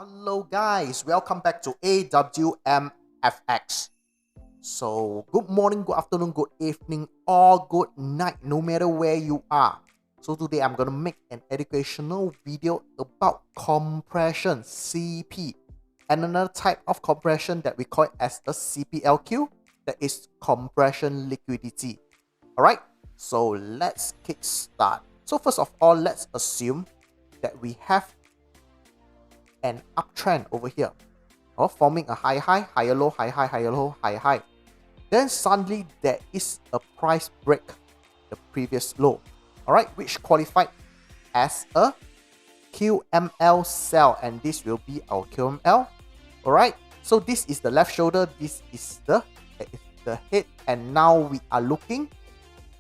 Hello guys, welcome back to AWMFX. So good morning, good afternoon, good evening, or good night, no matter where you are. So today I'm gonna make an educational video about compression, CP, and another type of compression that we call it as the CPLQ, that is compression liquidity. Alright, so let's kick start. So first of all, let's assume that we have an uptrend over here, or forming a high high, higher low, high high, higher low, high high. Then suddenly there is a price break, the previous low, alright, which qualified as a QML sell, and this will be our QML. Alright, so this is the left shoulder, this is the head, and now we are looking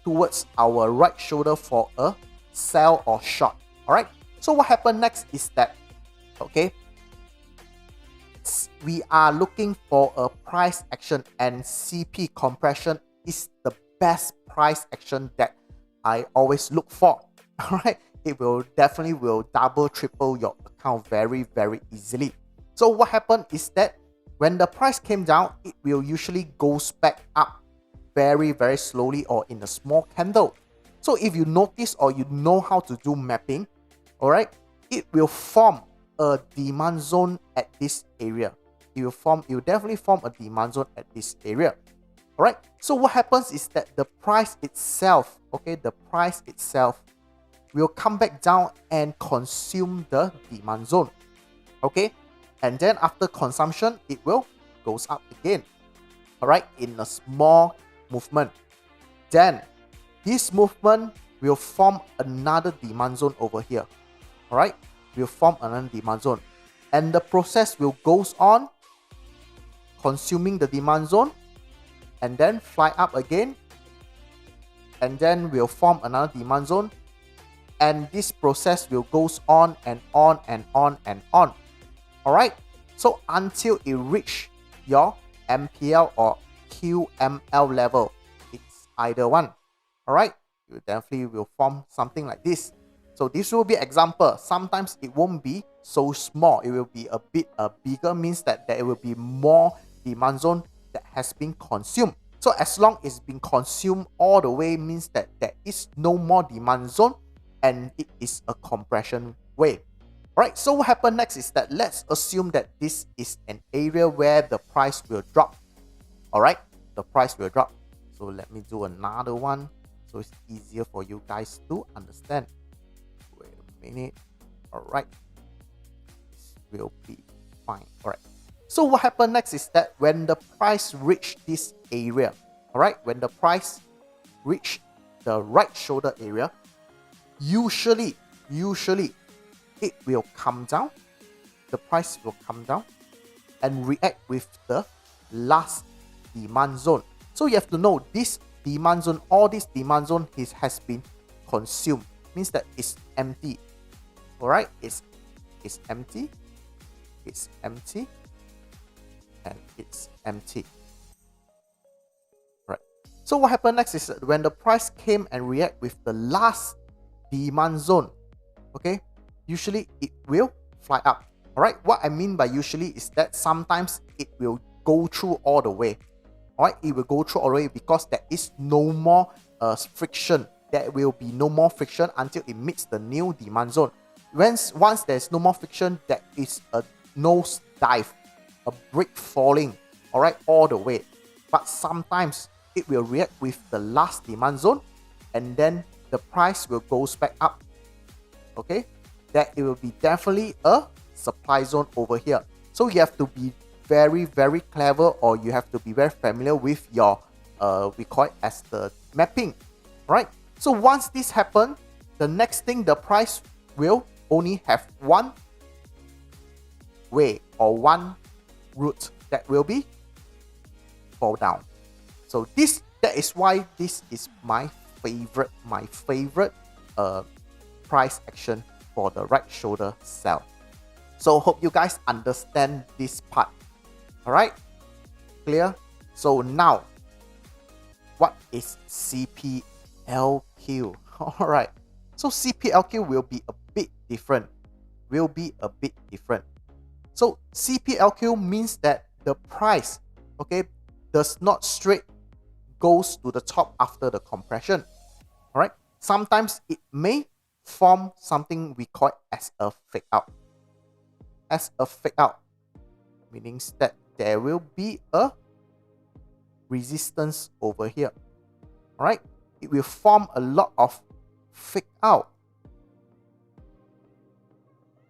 towards our right shoulder for a sell or short. Alright, so what happened next is that, okay, we are looking for a price action, and CP compression is the best price action that I always look for. Alright, it will definitely double, triple your account very easily. So what happened is that when the price came down, it will usually goes back up very slowly or in a small candle. So if you notice or you know how to do mapping, alright, it will form a demand zone at this area. It will definitely form a demand zone at this area. Alright, so what happens is that the price itself, okay, the price itself will come back down and consume the demand zone. Okay, and then after consumption, it will goes up again. Alright, in a small movement. Then this movement will form another demand zone over here. Alright, will form another demand zone, and the process will goes on consuming the demand zone and then fly up again, and then will form another demand zone, and this process will goes on and on and on and on. Alright, so until it reach your MPL or QML level. It's either one. Alright, you definitely will form something like this. So this will be example. Sometimes it won't be so small. It will be a bit bigger, means that there will be more demand zone that has been consumed. So as long as it's been consumed all the way, means that there is no more demand zone and it is a compression wave. Alright, so what happened next is that let's assume that this is an area where the price will drop. Alright, the price will drop. So let me do another one so it's easier for you guys to understand. Wait a minute. Alright, this will be fine. Alright, so what happened next is that when the price reach this area, alright, when the price reach the right shoulder area, usually it will come down, the price will come down and react with the last demand zone. So you have to know this demand zone, all this demand zone has been consumed, means that it's empty. Alright, it's empty, it's empty, and it's empty. Right, so what happened next is that when the price came and react with the last demand zone, okay, usually it will fly up. Alright, what I mean by usually is that sometimes it will go through all the way. Alright, it will go through all the way because there is no more friction. There will be no more friction until it meets the new demand zone. Once there's no more friction, there is a nose dive, a brick falling, alright, all the way. But sometimes it will react with the last demand zone, and then the price will goes back up. Okay, that it will be definitely a supply zone over here. So you have to be very clever, or you have to be very familiar with your we call it as the mapping, right? So once this happens, the next thing, the price will only have one way or one route, that will be fall down. So that is why this is my favorite price action for the right shoulder sell. So hope you guys understand this part. Alright, clear? So now, what is CPLQ? Alright, so CPLQ will be a bit different. So CPLQ means that the price, okay, does not straight goes to the top after the compression. All right. Sometimes it may form something we call as a fake out. As a fake out, meaning that there will be a resistance over here. All right. It will form a lot of fake out.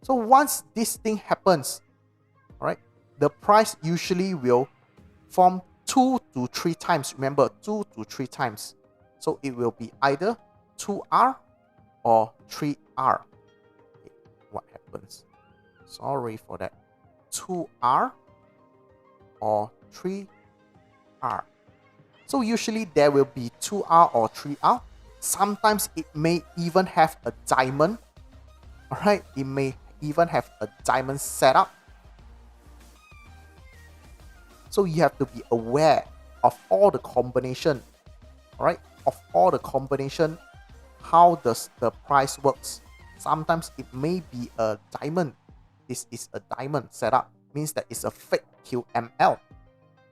So once this thing happens, all right, the price usually will form 2 to 3 times. Remember, 2 to 3 times. So it will be either 2R or 3R. Okay, what happens? Sorry for that. 2R or 3R. So usually there will be 2R or 3R. Sometimes it may even have a diamond. All right, it may even have a diamond setup. So you have to be aware of all the combination, all right, of all the combination. How does the price works? Sometimes it may be a diamond. This is a diamond setup, means that it's a fake QML.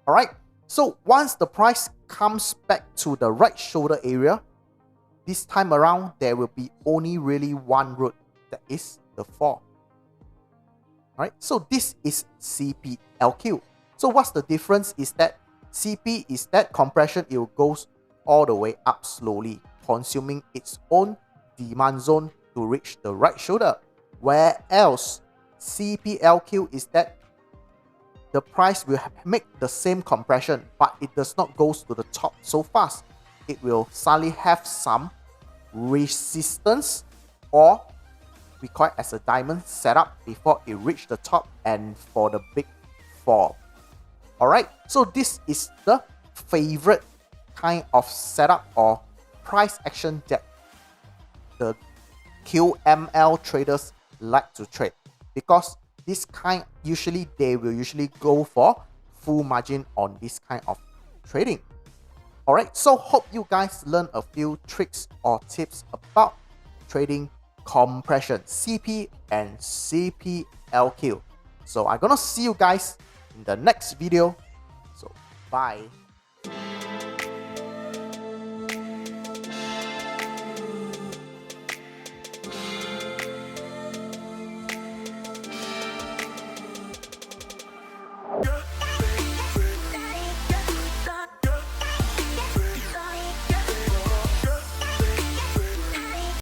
All right. So once the price comes back to the right shoulder area, this time around there will be only really one route, that is the fall. All right. So this is CPLQ. So what's the difference is that CP is that compression, it goes all the way up slowly, consuming its own demand zone to reach the right shoulder. Whereas CPLQ is that the price will make the same compression, but it does not go to the top so fast. It will suddenly have some resistance, or we call it as a diamond setup before it reach the top and for the big fall. Alright, so this is the favorite kind of setup or price action that the QML traders like to trade, because this kind they will usually go for full margin on this kind of trading. Alright, so hope you guys learn a few tricks or tips about trading compression, CP and CPLQ. So I'm gonna see you guys in the next video. So bye.